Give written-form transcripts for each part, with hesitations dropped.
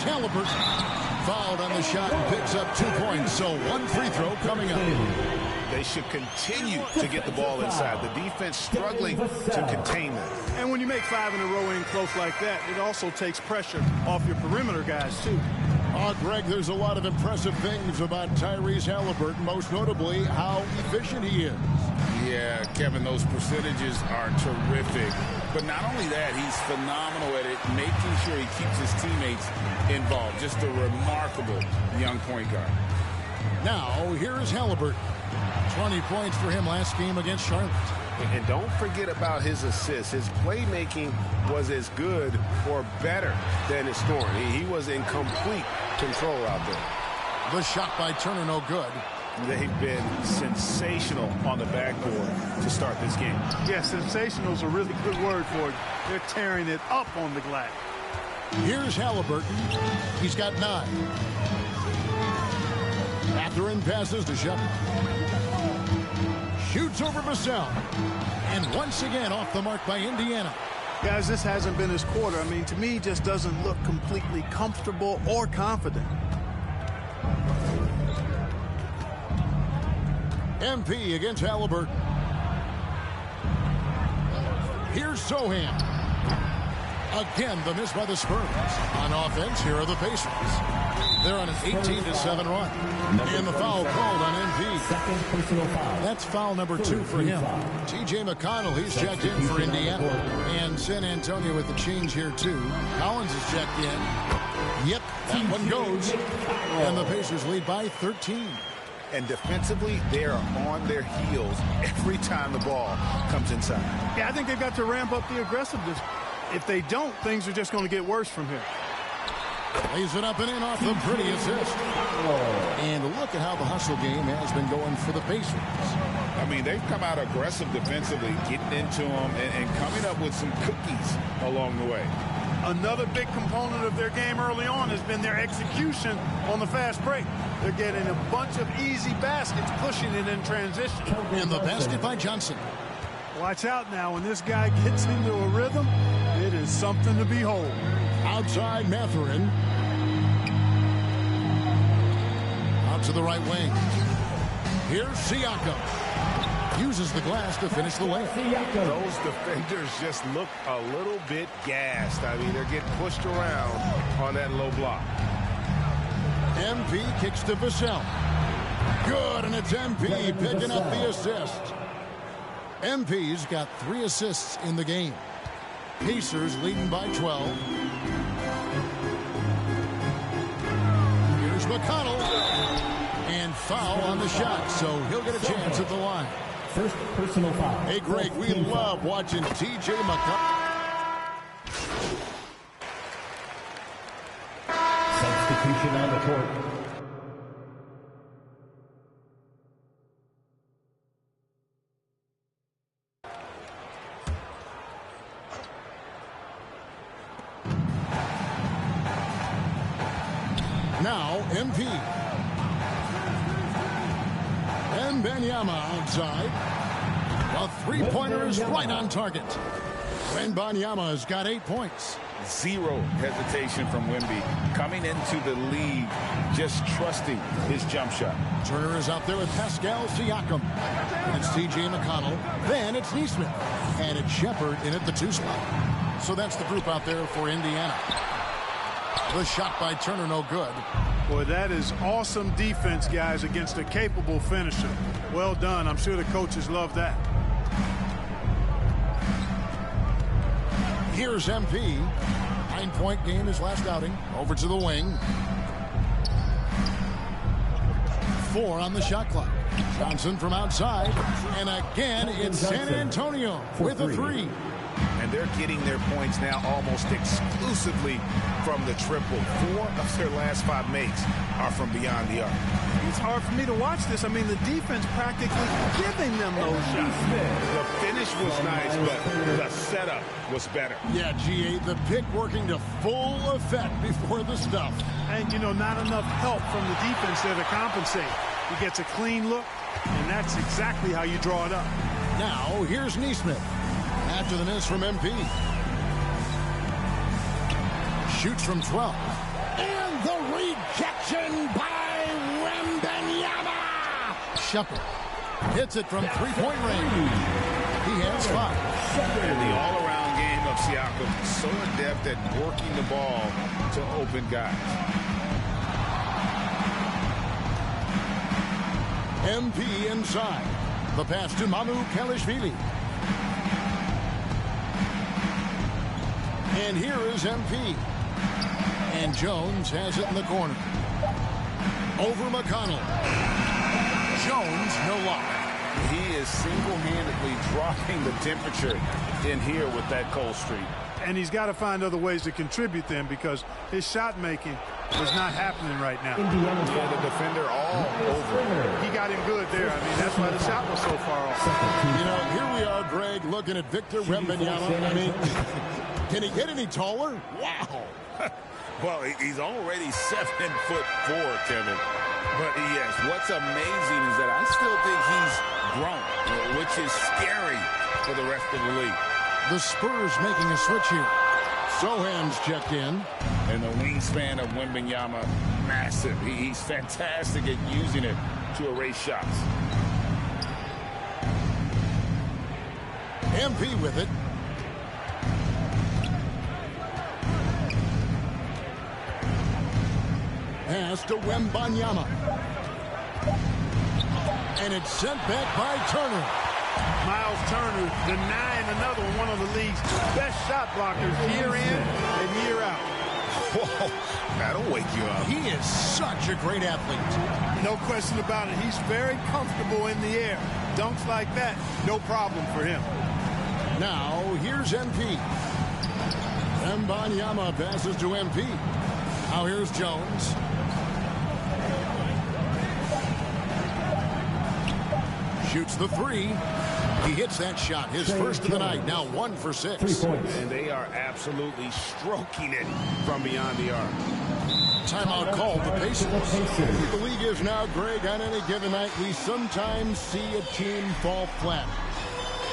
Here's Halliburton. Fouled on the shot and picks up 2 points. So one free throw coming up. They should continue to get the ball inside. The defense struggling to contain them. And when you make 5 in a row in close like that, it also takes pressure off your perimeter guys, too. Greg, there's a lot of impressive things about Tyrese Halliburton, most notably how efficient he is. Yeah, Kevin, those percentages are terrific. But not only that, he's phenomenal at it, making sure he keeps his teammates involved. Just a remarkable young point guard. Now, here's Halliburton. 20 points for him last game against Charlotte. And don't forget about his assists. His playmaking was as good or better than his scoring. He was in complete control out there. The shot by Turner, no good. They've been sensational on the backboard to start this game. Yeah, sensational is a really good word for it. They're tearing it up on the glass. Here's Halliburton. He's got 9. Mathurin passes to Shepard. Shoots over Vassell. And once again off the mark by Indiana. Guys, this hasn't been his quarter. I mean, to me, just doesn't look completely comfortable or confident. MP against Halliburton. Here's Sohan. Again, the miss by the Spurs. On offense, here are the Pacers. They're on an 18-7 run. And the foul called on MP. Second personal foul. That's foul number 2 for him. T.J. McConnell, he's checked in for Indiana. And San Antonio with the change here, too. Collins is checked in. Yep, that one goes. And the Pacers lead by 13. And defensively, they are on their heels every time the ball comes inside. Yeah, I think they've got to ramp up the aggressiveness. If they don't, things are just going to get worse from here. Lays it up and in off the pretty assist. And look at how the hustle game has been going for the Pacers. I mean, they've come out aggressive defensively, getting into them and coming up with some cookies along the way. Another big component of their game early on has been their execution on the fast break. They're getting a bunch of easy baskets, pushing it in transition. And the basket by Johnson. Watch out now. When this guy gets into a rhythm, it is something to behold. Outside Mathurin. Out to the right wing. Here's Siakam. Uses the glass to finish the layup. Those defenders just look a little bit gassed. I mean, they're getting pushed around on that low block. MP kicks to Vassell. Good, and it's MP picking up the assist. MP's got 3 assists in the game. Pacers leading by 12. Here's McConnell. And foul on the shot, so he'll get a chance at the line. First personal foul. Hey, Greg, we love watching T.J. McConnell. Substitution on the court. Now, MP. And Banyama outside. A three-pointer is right on target. And Banyama has got 8 points. Zero hesitation from Wemby. Coming into the league, just trusting his jump shot. Turner is out there with Pascal Siakam. And it's T.J. McConnell. Then it's Neesmith. And it's Shepard in at the 2 spot. So that's the group out there for Indiana. The shot by Turner, no good. Boy, that is awesome defense, guys, against a capable finisher. Well done. I'm sure the coaches love that. Here's MP. 9-point game his last outing. Over to the wing. 4 on the shot clock. Johnson from outside. And again, it's San Antonio with a 3. And they're getting their points now almost exclusively from the triple. 4 of their last 5 makes are from beyond the arc. It's hard for me to watch this. I mean, the defense practically giving them those shots. The finish was nice, but the setup was better. Yeah, GA, the pick working to full effect before the stuff. And, you know, not enough help from the defense there to compensate. He gets a clean look, and that's exactly how you draw it up. Now, here's Neesmith. After the miss from MP. Shoots from 12. And the rejection by Wembanyama. Shepard hits it from three-point range. He has 5. And the all-around game of Siakam, so adept at working the ball to open guys. MP inside. The pass to Mamu Kelishvili. And here is MP. And Jones has it in the corner. Over McConnell. Jones, no lock. He is single-handedly dropping the temperature in here with that cold streak. And he's got to find other ways to contribute them because his shot making is not happening right now. Yeah, the defender all over. He got him good there. I mean, that's why the shot was so far off. You know, here we are, Greg, looking at Victor Wembanyama. I mean, can he get any taller? Wow. Well, he's already 7'4", Kevin. But yes, what's amazing is that I still think he's grown, which is scary for the rest of the league. The Spurs making a switch here. Sohan's checked in. And the wingspan of Wembanyama, massive. He's fantastic at using it to erase shots. MP with it. Pass to Wembanyama. And it's sent back by Turner. Miles Turner denying another one of the league's best shot blockers year in and year out. Whoa, that'll wake you up. He is such a great athlete. No question about it. He's very comfortable in the air. Dunks like that, no problem for him. Now, here's MP. Wembanyama passes to MP. Now here's Jones. Shoots the 3. He hits that shot, his first of the night, now 1 for 6. And they are absolutely stroking it from beyond the arc. Timeout called the Pacers. The league is now, Greg, on any given night, we sometimes see a team fall flat.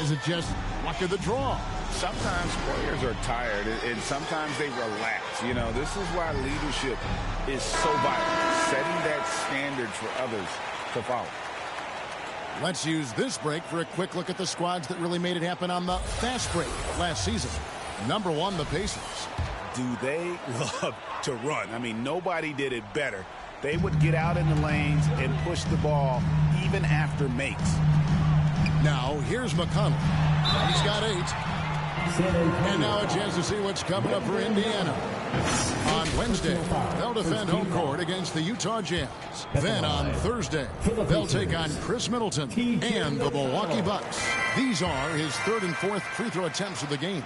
Is it just luck of the draw? Sometimes players are tired, and sometimes they relax. You know, this is why leadership is so vital, setting that standard for others to follow. Let's use this break for a quick look at the squads that really made it happen on the fast break last season. Number 1, the Pacers. Do they love to run? I mean, nobody did it better. They would get out in the lanes and push the ball even after makes. Now, here's McConnell. He's got 8. And now a chance to see what's coming up for Indiana. On Wednesday, they'll defend home court against the Utah Jazz. Then on Thursday, they'll take on Chris Middleton and the Milwaukee Bucks. These are his 3rd and 4th free throw attempts of the game.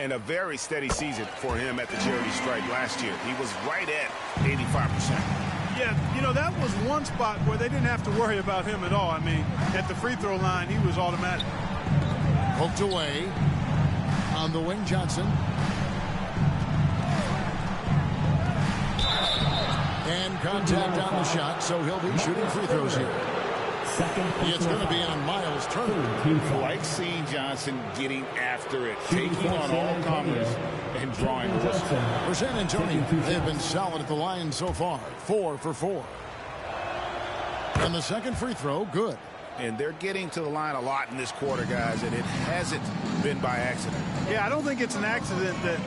And a very steady season for him at the charity stripe last year. He was right at 85%. Yeah, you know, that was one spot where they didn't have to worry about him at all. I mean, at the free throw line, he was automatic. Poked away. On the wing, Johnson. And contact on the shot, so he'll be shooting free throws here. It's going to be on Miles Turner. Like seeing Johnson getting after it, taking on all comers and drawing the whistle. For San Antonio, they've been solid at the line so far. 4 for 4. And the second free throw, good. And they're getting to the line a lot in this quarter, guys, and it hasn't been by accident. Yeah, I don't think it's an accident that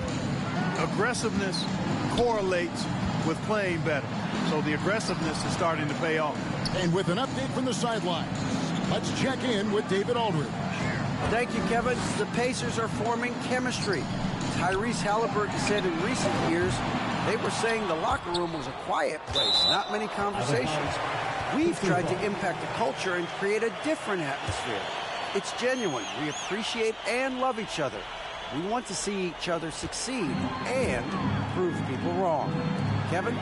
aggressiveness correlates with playing better. So the aggressiveness is starting to pay off. And with an update from the sidelines, let's check in with David Aldridge. Thank you, Kevin. The Pacers are forming chemistry. Tyrese Halliburton said in recent years they were saying the locker room was a quiet place, not many conversations. We've tried to impact the culture and create a different atmosphere. It's genuine. We appreciate and love each other. We want to see each other succeed and prove people wrong. Kevin?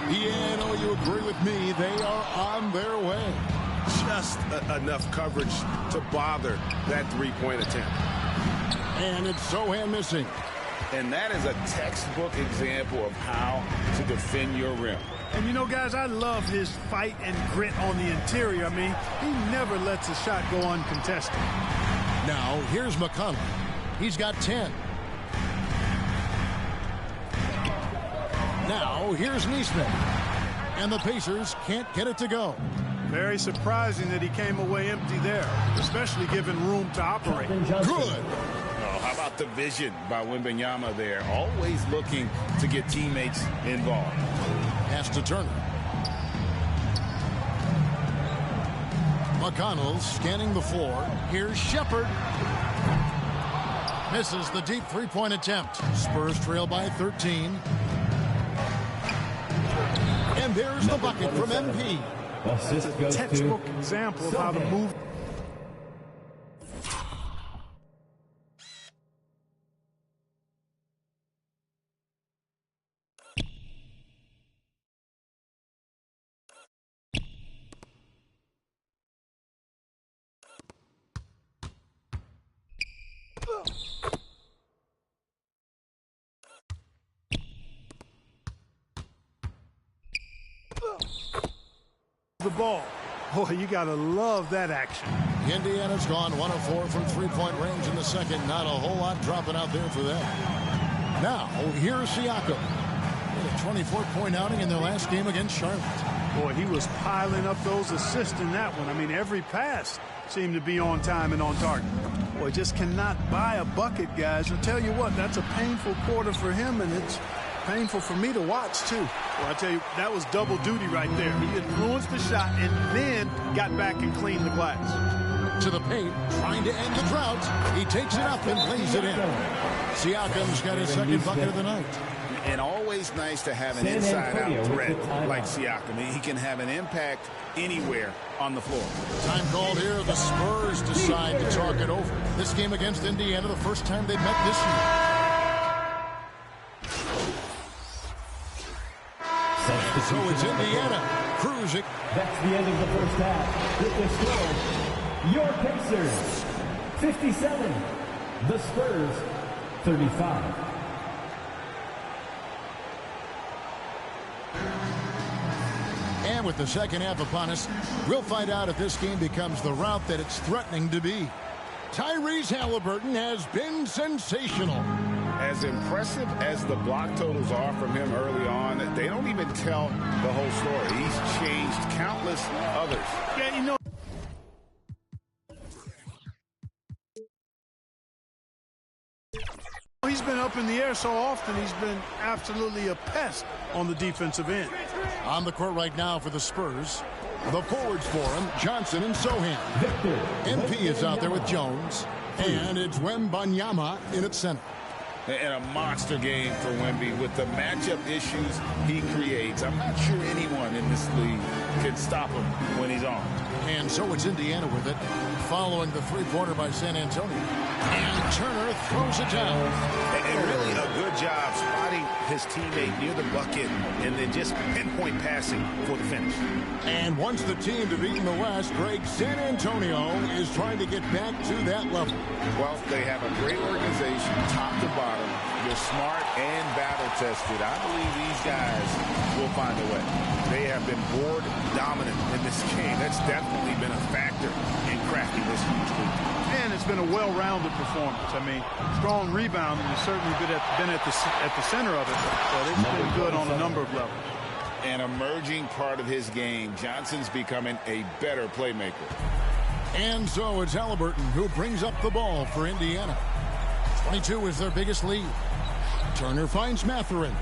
Yeah, no, you agree with me. They are on their way. Just enough coverage to bother that three-point attempt. And it's Sohan missing. And that is a textbook example of how to defend your rim. And, you know, guys, I love his fight and grit on the interior. I mean, he never lets a shot go uncontested. Now, here's McConnell. He's got 10. Now, here's Neesmith. And the Pacers can't get it to go. Very surprising that he came away empty there, especially given room to operate. Good. Oh, how about the vision by Wembanyama there? Always looking to get teammates involved. Pass to Turner. McConnell scanning the floor. Here's Shepherd. Misses the deep three-point attempt. Spurs trail by 13. And there's the bucket from MP. It's a textbook example of how to move. The ball. Boy, you got to love that action. Indiana's gone 1 of 4 from three-point range in the second. Not a whole lot dropping out there for them. Now, here's Siakam. A 24-point outing in their last game against Charlotte. Boy, he was piling up those assists in that one. I mean, every pass seemed to be on time and on target. Boy, just cannot buy a bucket, guys. I'll tell you what, that's a painful quarter for him, and it's painful for me to watch, too. Well, I tell you, that was double duty right there. He influenced the shot and then got back and cleaned the glass. To the paint, trying to end the drought. He takes it up and lays it in. Siakam's got his second bucket of the night. And always nice to have an inside-out threat like Siakam. He can have an impact anywhere on the floor. Time called here. The Spurs decide to talk it over. This game against Indiana, the first time they met this year. So it's Indiana cruising. That's the end of the first half. With the score, your Pacers 57, the Spurs 35. And with the second half upon us, we'll find out if this game becomes the rout that it's threatening to be. Tyrese Halliburton has been sensational. As impressive as the block totals are from him early on, they don't even tell the whole story. He's changed countless others. Yeah, you know. He's been up in the air so often, he's been absolutely a pest on the defensive end. On the court right now for the Spurs, the forwards for him, Johnson and Sohan. MP is out there with Jones, and it's Wembanyama in at center. And a monster game for Wemby with the matchup issues he creates. I'm not sure anyone in this league can stop him when he's on. And so it's Indiana with it, following the three-pointer by San Antonio. And Turner throws it down. And really a good job spotting his teammate near the bucket and then just pinpoint passing for the finish. And once the team to beat in the West, Greg, San Antonio is trying to get back to that level. Well, they have a great organization, top to bottom. They're smart and battle-tested. I believe these guys will find a way. They have been board dominant in this game. That's definitely been a factor in cracking this huge lead. And it's been a well-rounded performance. I mean, strong rebounding has certainly been at the center of it, but it's been good on a number of levels. An emerging part of his game. Johnson's becoming a better playmaker. And so it's Halliburton who brings up the ball for Indiana. 22 is their biggest lead. Turner finds Mathurin.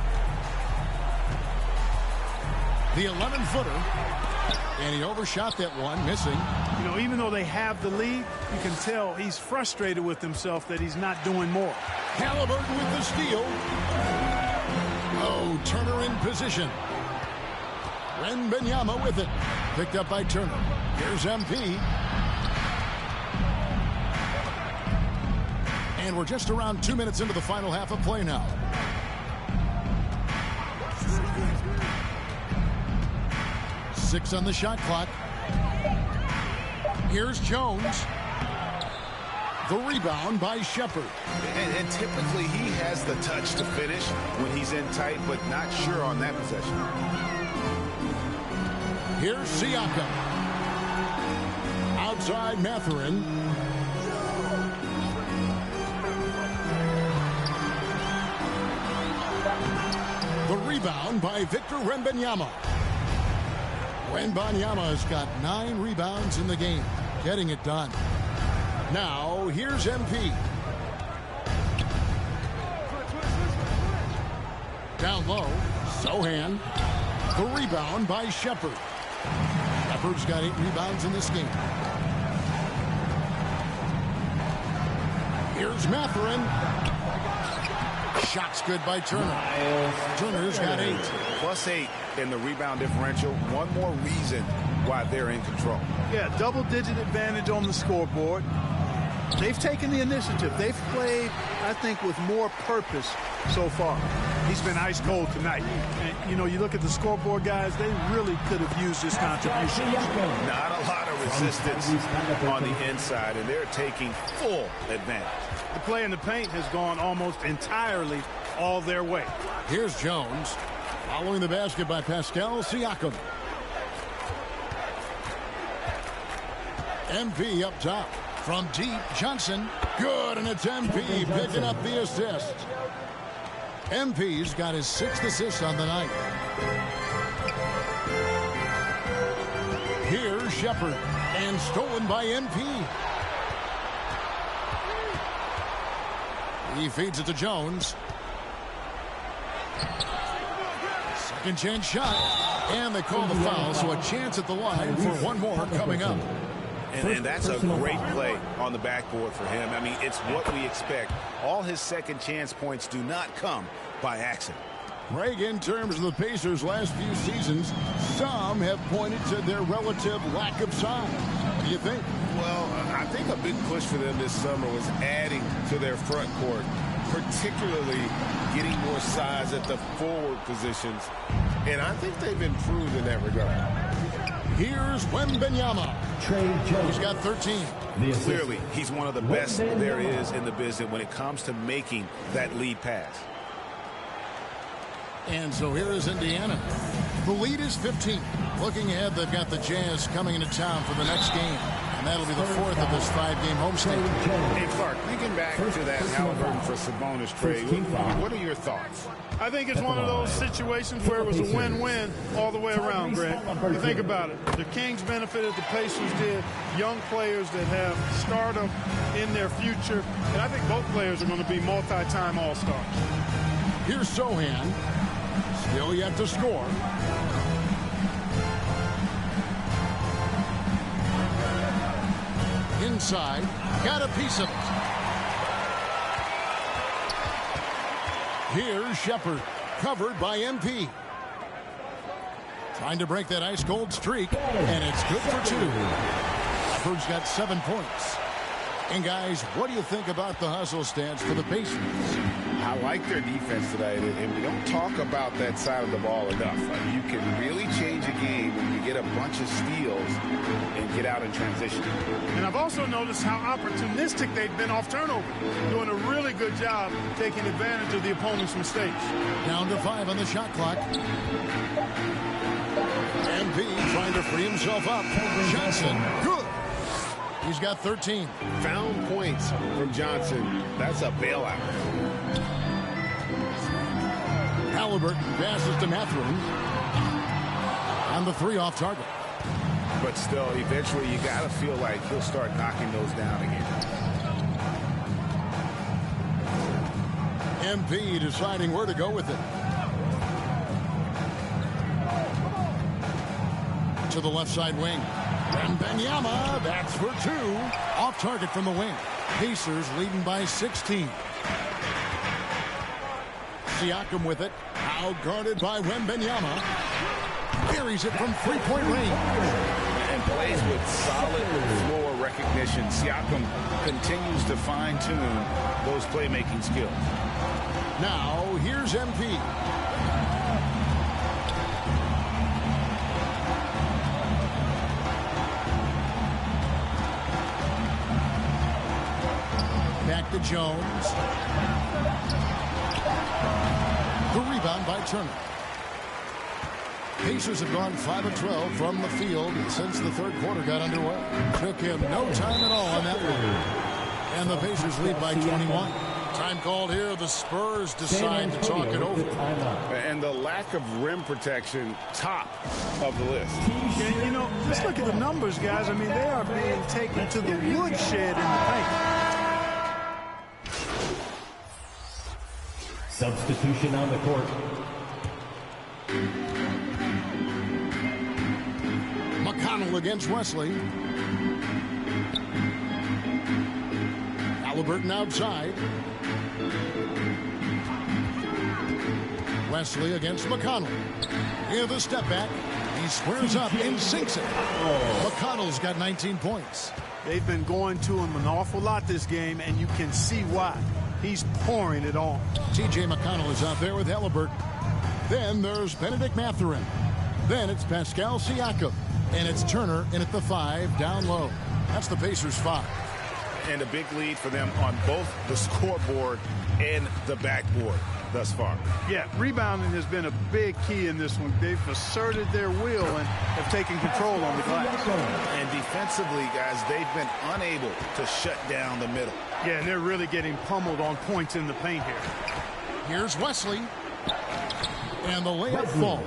The 11-footer. And he overshot that one, missing. You know, even though they have the lead, you can tell he's frustrated with himself that he's not doing more. Halliburton with the steal. Oh, Turner in position. Wembanyama with it. Picked up by Turner. Here's MP. And we're just around 2 minutes into the final half of play now. Six on the shot clock. Here's Jones. The rebound by Shepherd. And typically he has the touch to finish when he's in tight, but not sure on that possession. Here's Siakam. Outside Mathurin. The rebound by Victor Wembanyama. Wembanyama's got 9 rebounds in the game, getting it done. Now, here's MP. Down low, Sohan. The rebound by Shepard. Shepard's got 8 rebounds in this game. Here's Mathurin. Shot's good by Turner. Turner's got 8. +8 in the rebound differential. One more reason why they're in control. Yeah, double-digit advantage on the scoreboard. They've taken the initiative. They've played, I think, with more purpose so far. He's been ice cold tonight. And, you know, you look at the scoreboard, guys, they really could have used his contribution. Not a lot of resistance on the inside, and they're taking full advantage. The play in the paint has gone almost entirely all their way. Here's Jones. Following the basket by Pascal Siakam. MP up top. From deep, Johnson. Good, and it's MP picking up the assist. MP's got his 6th assist on the night. Here's Shepard, and stolen by MP. He feeds it to Jones. Second chance shot, and they call the foul, so a chance at the line for one more coming up. And that's a great play on the backboard for him. I mean, it's what we expect. All his second chance points do not come by accident. Greg, in terms of the Pacers' last few seasons, some have pointed to their relative lack of size. What do you think? Well, I think a big push for them this summer was adding to their front court, particularly getting more size at the forward positions. And I think they've improved in that regard. Here's Wembanyama. He's got 13. Clearly, he's one of the best there is in the business when it comes to making that lead pass. And so here is Indiana. The lead is 15. Looking ahead, they've got the Jazz coming into town for the next game. And that'll be the 4th of this 5-game homestand. Hey, Clark, thinking back to that Halliburton for Sabonis trade, what are your thoughts? I think it's one of those situations where it was a win-win all the way around, Greg. You think about it. The Kings benefited, the Pacers did. Young players that have stardom in their future. And I think both players are going to be multi-time All-Stars. Here's Sohan. Still yet to score. Inside. Got a piece of it. Here's Shepard, covered by MP. Trying to break that ice-cold streak, and it's good for 2. Shepard's got 7 points. And, guys, what do you think about the hustle stance for the Pacers? I like their defense today, and we don't talk about that side of the ball enough. You can really change a game when you get a bunch of steals and get out in transition. And I've also noticed how opportunistic they've been off turnover, doing a really good job taking advantage of the opponent's mistakes. Down to 5 on the shot clock. MP trying to free himself up. Johnson, good. He's got 13. Found points from Johnson. That's a bailout. Halliburton passes to Mathurin. And the 3 off target. But still, eventually you got to feel like he'll start knocking those down again. MP deciding where to go with it. To the left side wing. Wembanyama, that's for 2. Off target from the wing. Pacers leading by 16. Siakam with it. Out guarded by Wembanyama. Buries it from 3-point range. And plays with solid floor recognition. Siakam continues to fine-tune those playmaking skills. Now, here's MP. Back to Jones. The rebound by Turner. Pacers have gone 5 of 12 from the field since the third quarter got underway. Took him no time at all on that one. And the Pacers lead by 21. Time called here. The Spurs decide to talk it over. And the lack of rim protection, top of the list. Yeah, you know, just look at the numbers, guys. I mean, they are being taken to the woodshed in the paint. Substitution on the court. McConnell against Wesley. Halliburton outside. Wesley against McConnell. Here the step back. He squares up and sinks it. McConnell's got 19 points. They've been going to him an awful lot this game, and you can see why. He's pouring it on. T.J. McConnell is out there with Halliburton. Then there's Benedict Mathurin. Then it's Pascal Siakam. And it's Turner in at the 5 down low. That's the Pacers 5. And a big lead for them on both the scoreboard and the backboard thus far. Yeah, rebounding has been a big key in this one. They've asserted their will and have taken control on the glass. And defensively, guys, they've been unable to shut down the middle. Yeah, and they're really getting pummeled on points in the paint here. Here's Wesley. And the layup falls.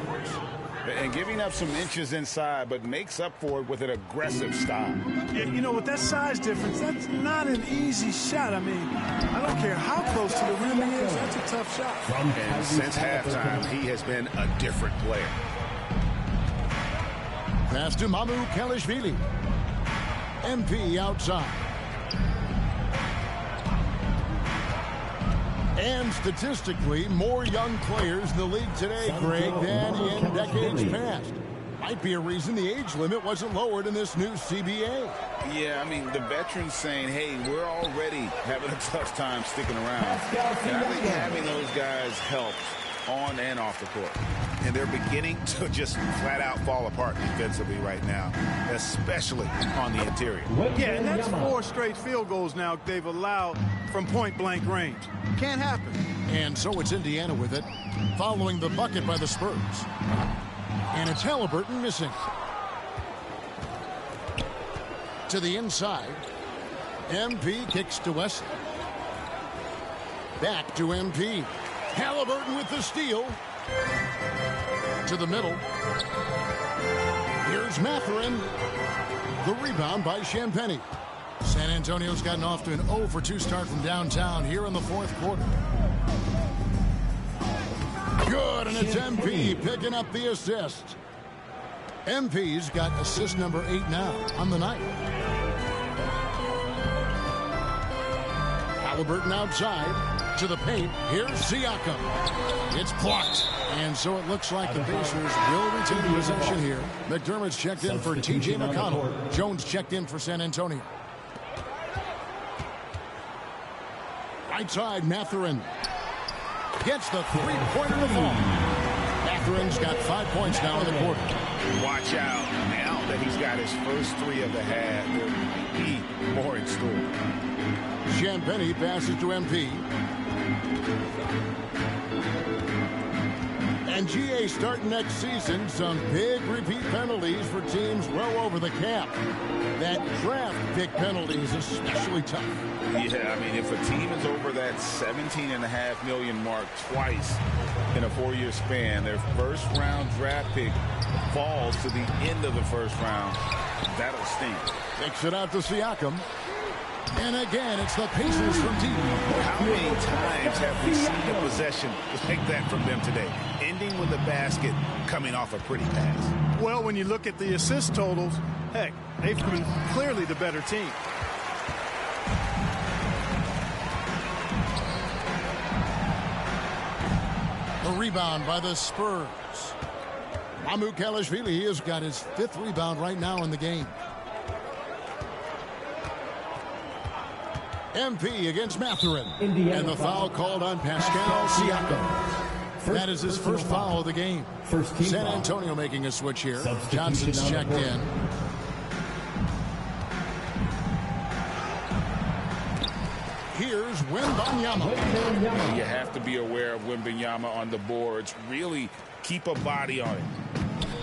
And giving up some inches inside, but makes up for it with an aggressive style. Yeah, you know, with that size difference, that's not an easy shot. I mean, I don't care how close to the rim he is, that's a tough shot. And since halftime, he has been a different player. Pass to Mamu Kelishvili. MP outside. And statistically, more young players in the league today, Greg, than in decades past. Might be a reason the age limit wasn't lowered in this new CBA. Yeah, I mean, the veterans saying, hey, we're already having a tough time sticking around. And I think having those guys helps on and off the court. And they're beginning to just flat out fall apart defensively right now, especially on the interior. Yeah, and that's 4 straight field goals now they've allowed from point-blank range. Can't happen. And so it's Indiana with it, following the bucket by the Spurs. And it's Halliburton missing. To the inside. MP kicks to Wesley. Back to MP. Halliburton with the steal. To the middle. Here's Mathurin. The rebound by Champagnie. San Antonio's gotten off to an 0 for 2 start from downtown here in the 4th quarter. Good, and it's MP picking up the assist. MP's got assist number 8 now on the night. Halliburton outside to the paint. Here's Siakam. It's blocked. And so it looks like the Pacers will retain possession here. McDermott's checked in for T.J. McConnell. Jones checked in for San Antonio. Right side, Mathurin. Gets the three-pointer to fall. Mathurin's got 5 points now in the quarter. Watch out. Now that he's got his first 3 of the half, there might be more in store. Champagnie passes to MP. And GA starting next season, some big repeat penalties for teams well over the cap. That draft pick penalty is especially tough. Yeah, I mean, if a team is over that $17.5 million mark twice in a 4-year span, their first-round draft pick falls to the end of the first round. That'll sting. Takes it out to Siakam. And again, it's the Pacers from deep. How many times have we seen a possession like that from them today? Ending with the basket, coming off a pretty pass. Well, when you look at the assist totals, heck, they've been clearly the better team. The rebound by the Spurs. Mamu Kelishvili has got his 5th rebound right now in the game. MP against Mathurin. And the foul called on Pascal Siakam. That is his first foul of the game. San Antonio making a switch here. Johnson's checked in. Here's Wembanyama. You have to be aware of Wembanyama on the boards. Really keep a body on it.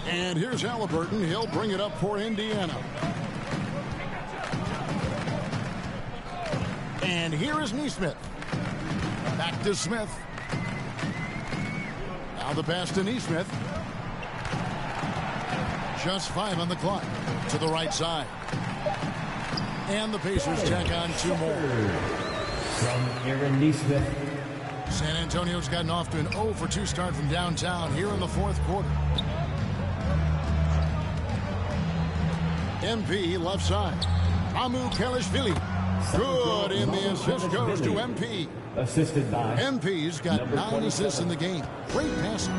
And here's Halliburton. He'll bring it up for Indiana. And here is Nesmith. Back to Smith. Now the pass to Neesmith. Just 5 on the clock. To the right side. And the Pacers tack on 2 more. From Aaron Neesmith. San Antonio's gotten off to an 0 for 2 start from downtown here in the 4th quarter. MP left side. Mamu Kelishvili. Good, and the assist goes to MP. Assisted by MP's got 9 assists in the game. Great passing.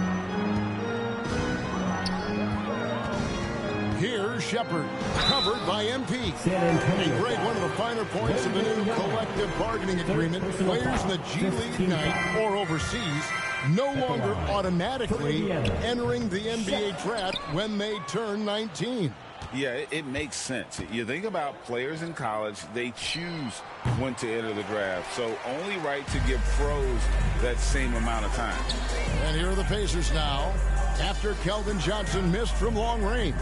Here's Shepard, covered by MP. And Greg, one of the finer points of the new collective bargaining agreement, players in the G League Ignite or overseas no longer automatically entering the NBA draft when they turn 19. Yeah, it makes sense. You think about players in college, they choose when to enter the draft. So only right to give pros that same amount of time. And here are the Pacers now. After Kelvin Johnson missed from long range.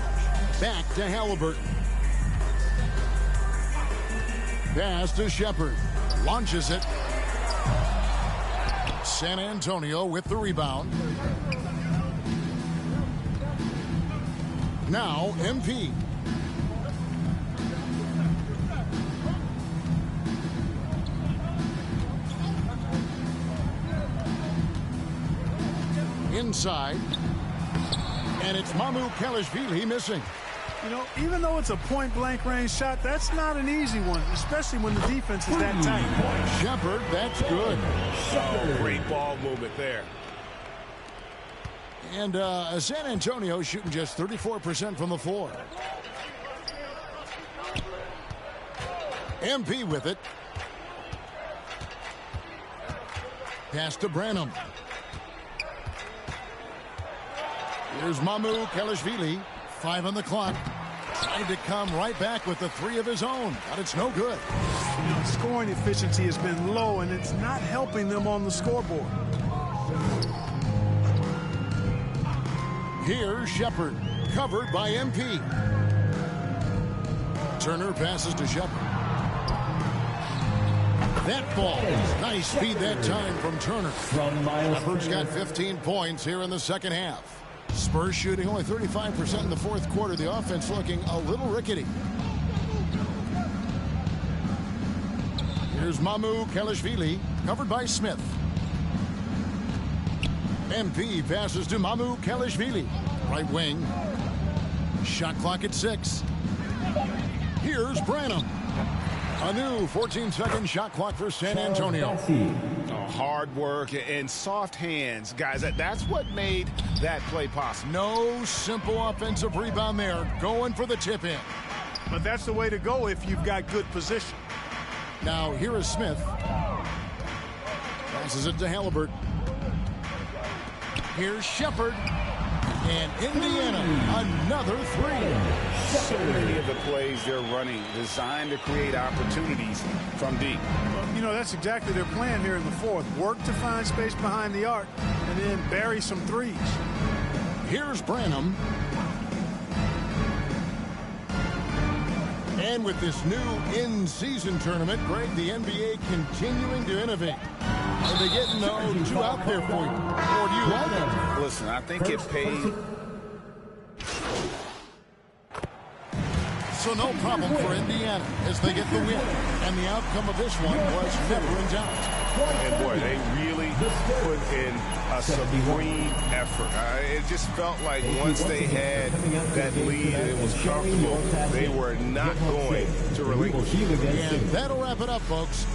Back to Halliburton. Pass to Shepard. Launches it. San Antonio with the rebound. Now MP. Inside. And it's Mamu Kelishvili missing. You know, even though it's a point-blank range shot, that's not an easy one, especially when the defense is that tight. Shepard, that's good. Oh, great ball movement there. And San Antonio shooting just 34% from the floor. MP with it. Pass to Branham. Here's Mamu Kelishvili. 5 on the clock. Trying to come right back with the 3 of his own, but it's no good. You know, scoring efficiency has been low, and it's not helping them on the scoreboard. Here's Shepard, covered by MP. Turner passes to Shepard. That ball, nice speed that time from Turner. Shepard's got 15 points here in the second half. Spurs shooting only 35% in the 4th quarter. The offense looking a little rickety. Here's Mamu Kelishvili, covered by Smith. MP passes to Mamu Kelishvili. Right wing. Shot clock at 6. Here's Branham. A new 14-second shot clock for San Antonio. Hard work and soft hands, guys. That's what made that play possible. No simple offensive rebound there. Going for the tip-in. But that's the way to go if you've got good position. Now, here is Smith. Passes it to Halliburton. Here's Shepard. And Indiana, another 3. So many of the plays they're running designed to create opportunities from deep. Well, you know, that's exactly their plan here in the 4th. Work to find space behind the arc and then bury some 3s. Here's Branham. And with this new in-season tournament, Greg, the NBA continuing to innovate. Are they getting those 2 out there for you? Or do you like it? Listen, I think it paid. So no problem for Indiana as they get the win. And the outcome of this one was never in doubt. And boy, they really put in a supreme effort. It just felt like once they had that lead and it was comfortable, they were not going to relinquish. And that'll wrap it up, folks.